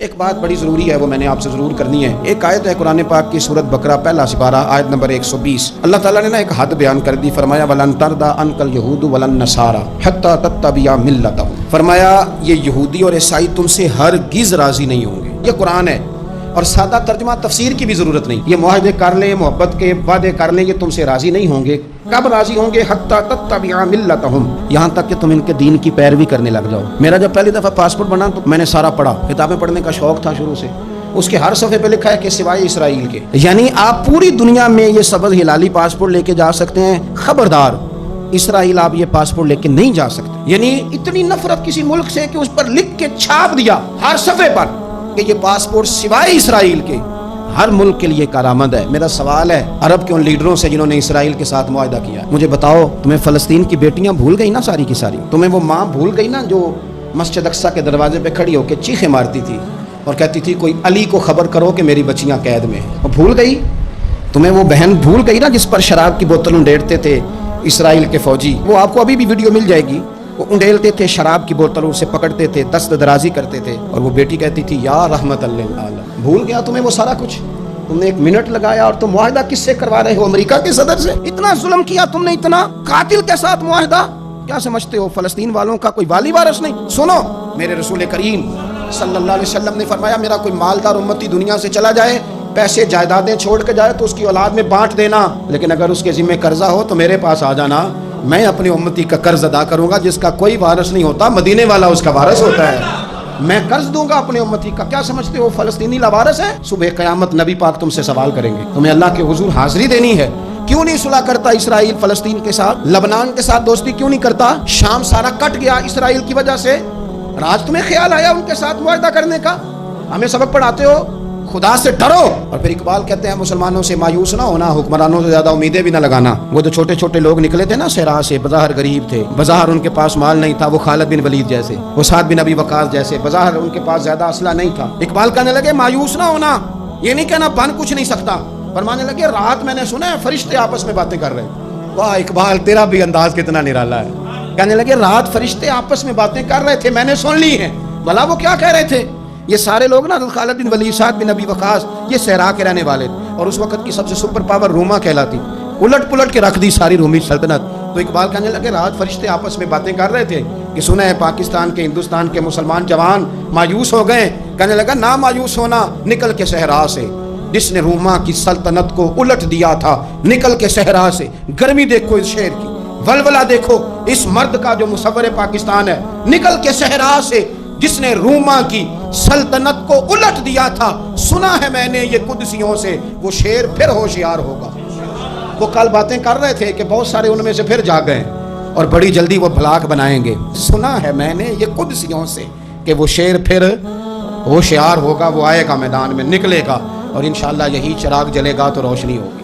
ایک بات بڑی ضروری ہے، وہ میں نے آپ سے ضرور کرنی ہے۔ ایک آیت ہے قرآن پاک کی سورۃ بقرہ پہلا سپارہ آیت نمبر 120۔ اللہ تعالیٰ نے ایک حد بیان کر دی، فرمایا وَلَن تَرْضَىٰ عَنْكَ الْيَهُودُ وَلَا النَّصَارَىٰ حَتَّىٰ تَتَّبِعَ مِلَّتَهُمْ۔ فرمایا یہ یہودی اور عیسائی تم سے ہرگز راضی نہیں ہوں گے۔ یہ قرآن ہے اور سادہ ترجمہ تفسیر کی بھی ضرورت نہیں۔ یہ معاہدے کر لیں، محبت کے وعدے کر لیں، یہ تم سے راضی نہیں ہوں گے۔ کب راضی ہوں گے؟ حتی تتبع ملتہم، یہاں تک کہ تم ان کے دین کی پیروی کرنے لگ جاؤ۔ میرا جب پہلی دفعہ پاسپورٹ بنا تو میں نے سارا پڑھا، کتابیں پڑھنے کا شوق تھا شروع سے۔ اس کے ہر صفحے پہ لکھا ہے کہ سوائے اسرائیل کے، یعنی آپ پوری دنیا میں یہ سبز ہلالی پاسپورٹ لے کے جا سکتے ہیں، خبردار اسرائیل آپ یہ پاسپورٹ لے کے نہیں جا سکتے۔ یعنی اتنی نفرت کسی ملک سے کہ اس پر لکھ کے چھاپ دیا ہر صفحے پر کہ یہ پاسپورٹ سوائے اسرائیل کے ہر ملک کے لیے کارآمد ہے۔ میرا سوال ہے عرب کے ان لیڈروں سے جنہوں نے اسرائیل کے ساتھ معاہدہ کیا، مجھے بتاؤ تمہیں فلسطین کی بیٹیاں بھول گئی نا ساری کی ساری؟ تمہیں وہ ماں بھول گئی نا جو مسجد اقصیٰ کے دروازے پہ کھڑی ہو کے چیخیں مارتی تھی اور کہتی تھی کوئی علی کو خبر کرو کہ میری بچیاں قید میں ہیں؟ وہ بھول گئی؟ تمہیں وہ بہن بھول گئی نا جس پر شراب کی بوتل انڈیڑتے تھے اسرائیل کے فوجی؟ وہ آپ کو ابھی بھی ویڈیو مل جائے گی، وہ انڈیلتے تھے شراب کی بوتل، اسے پکڑتے تھے، دست درازی کرتے تھے، اور وہ بیٹی کہتی تھی یا رحمت للعالمین۔ بھول گیا تمہیں وہ سارا کچھ؟ تم نے ایک منٹ لگایا اور تم معاہدہ کس سے کروا رہے ہو؟ امریکہ کے صدر سے؟ اتنا ظلم کیا تم نے، اتنا قاتل کے ساتھ معاہدہ؟ کیا سمجھتے ہو فلسطین والوں کا کوئی والی وارث نہیں؟ سنو، میرے رسول کریم صلی اللہ علیہ وسلم نے فرمایا میرا کوئی مالدار امتی دنیا سے چلا جائے، پیسے جائیدادیں چھوڑ کے جائے تو اس کی اولاد میں بانٹ دینا، لیکن اگر اس کے ذمہ قرضہ ہو تو میرے پاس آ جانا، میں اپنی امتی کا قرض ادا کروں گا۔ جس کا کوئی وارث نہیں ہوتا، مدینے والا اس کا وارث ہوتا ہے، میں قرض دوں گا اپنے امتی کا۔ کیا سمجھتے ہو فلسطینی لاوارث ہے؟ صبح قیامت نبی پاک تم سے سوال کریں گے، تمہیں اللہ کے حضور حاضری دینی ہے۔ کیوں نہیں صلح کرتا اسرائیل فلسطین کے ساتھ؟ لبنان کے ساتھ دوستی کیوں نہیں کرتا؟ شام سارا کٹ گیا اسرائیل کی وجہ سے، آج تمہیں خیال آیا ان کے ساتھ معاہدہ کرنے کا؟ ہمیں سبق پڑھاتے ہو، خدا سے ڈرو۔ اور پھر اقبال کہتے ہیں مسلمانوں سے مایوس نہ ہونا، حکمرانوں سے زیادہ امیدیں بھی نہ لگانا۔ وہ جو چھوٹے چھوٹے لوگ نکلے تھے نا صحرا سے، بظاہر غریب تھے، بظاہر ان کے پاس مال نہیں تھا، وہ خالد بن ولید جیسے، وہ سعد بن ابی وقاص جیسے، بظاہر ان کے پاس زیادہ اسلحہ نہیں تھا۔ اقبال کہنے لگے مایوس نہ ہونا، یہ نہیں کہنا بن کچھ نہیں سکتا، فرمانے لگے رات میں نے سنا ہے فرشتے آپس میں باتیں کر رہے ہیں۔ واہ اقبال تیرا بھی انداز کتنا نرالا ہے۔ کہنے لگے رات فرشتے آپس میں باتیں کر رہے تھے، میں نے سن لی ہیں۔ بھلا وہ کیا کہہ رہے تھے؟ یہ سارے لوگ نا خالد بن ولید، سعد بن ابی وقاص، یہ صحرا کے رہنے والے تھے، اور اس وقت کی سب سے سپر پاور روما کہلاتی، الٹ پلٹ کے رکھ دی ساری رومی سلطنت۔ تو اقبال کہنے لگے رات فرشتے آپس میں باتیں کر رہے تھے کہ سنا ہے پاکستان کے، ہندوستان کے مسلمان جوان مایوس ہو گئے۔ کہنے لگا نہ مایوس ہونا، نکل کے صحرا سے، جس نے روما کی سلطنت کو الٹ دیا تھا، نکل کے صحرا سے۔ گرمی دیکھو اس شہر کی، ولولہ دیکھو اس مرد کا جو مصور پاکستان ہے، نکل کے صحرا سے جس نے روما کی سلطنت کو الٹ دیا تھا۔ سنا ہے میں نے یہ قدسیوں سے، وہ شیر پھر ہوشیار ہوگا۔ وہ کل باتیں کر رہے تھے کہ بہت سارے ان میں سے پھر جا گئے اور بڑی جلدی وہ بلاک بنائیں گے۔ سنا ہے میں نے یہ قدسیوں سے کہ وہ شیر پھر ہوشیار ہوگا، وہ آئے گا میدان میں، نکلے گا، اور انشاءاللہ یہی چراغ جلے گا تو روشنی ہوگی۔